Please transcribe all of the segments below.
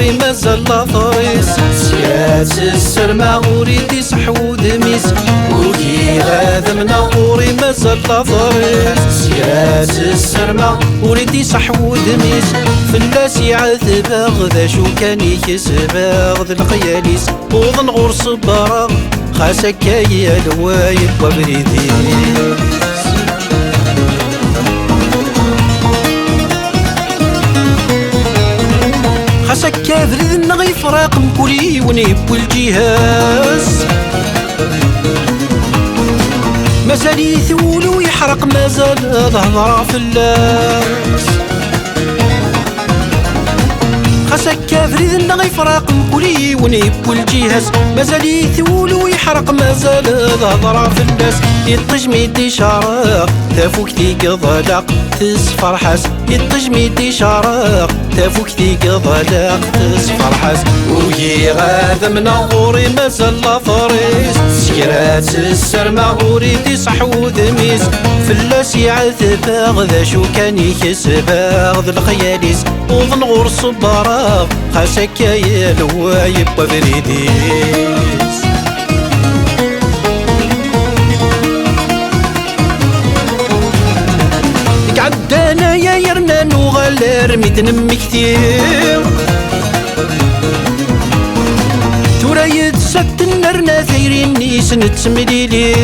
غوري مازال لاطريس سيات السرمة وريدي صحود ميس وكي غادا من غوري مازال لاطريس سيات السرمة وريدي صحود ميس فلاس يعذب ذا شو كان يكسب ذا القياليس وظن غور صبرا خاسك يا الوايب وبريديس خاسك كافر ذن يفراق مكولي ونيب والجهاز مازال يثول ويحرق مازال ظهر فلاس خاسك كافر ذن يفراق مكولي ونيب والجهاز مازال يثول ويحرق مازال ظهر فلاس يطجمي شارق تافوك ذيك ضلق تصفر حاس يطجمي شارق تافوك ذيك ضلق تصفر حاس ويي غادا من غوري مازال لاطريس سكرات السرمة وريدي صحود ميس فلاس يعذب ذا شو كان يكسب ذا الخياليس وظن غور صبرا خاسك يا الوايب وبريديس عدانا يا يرنان وغالر ميدن كثير تورا يتسد النرنا ثيرين نيس نتسمليلي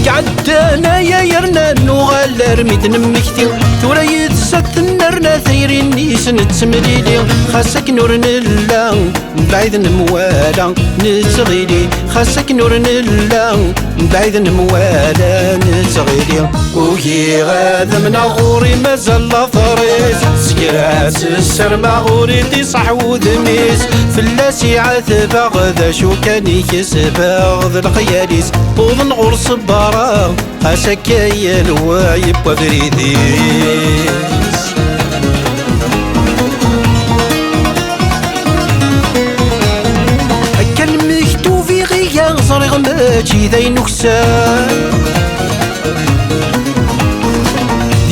عدانا يا يرنان وغالر ميدن كثير تورا يتسد النرنا ثيرين نيس نتسمليلي خاصك نور نلا بعيد نموالا نتغيلي خاصك نور نلا بعيد نموالا نتغيلي وهي غادا من غوري مازال لاطريس سكرات السرمة وريدي صحود ميس فلاس يعذب غدا شو كان يكسب ذا القياليس وظن غور صبارا خاسك يا الوايب وبريديس صريغ ماجي ذي نكسان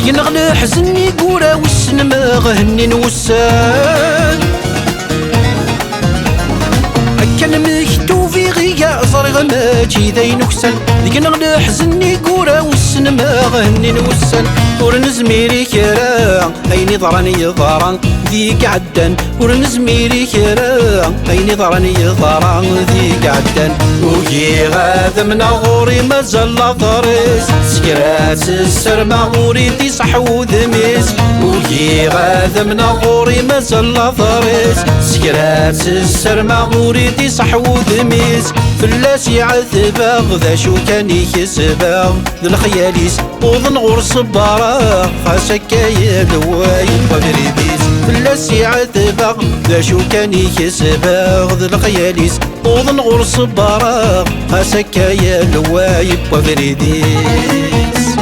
ذي نغلى حزني قورا والسن ما غهني نوسان كان مكتو في غيا صريغ ماجي ذي نكسان ذي نغلى حزني قورا والسن ما غهني نوسان ورنزميري كرا ايني ضراني ضران ذيك عدن ورنزميري كرا ايني ضراني ضران ذيك عدن وكي غادا من غوري مازال لاطريس سكرات السرمة وريدي صحود ميس وكي غادا من غوري مازال لاطريس سكرات السرمة وريدي صحود ميس فلاس يعذب ذا شو كان يكسب ذا الخياليس وظن غور صبارا خاسك يا الوايب وبريديس فلاس يعذب ذا شو كان يكسب ذا الخياليس وظن غور صبارا خاسك يا الوايب وبريديس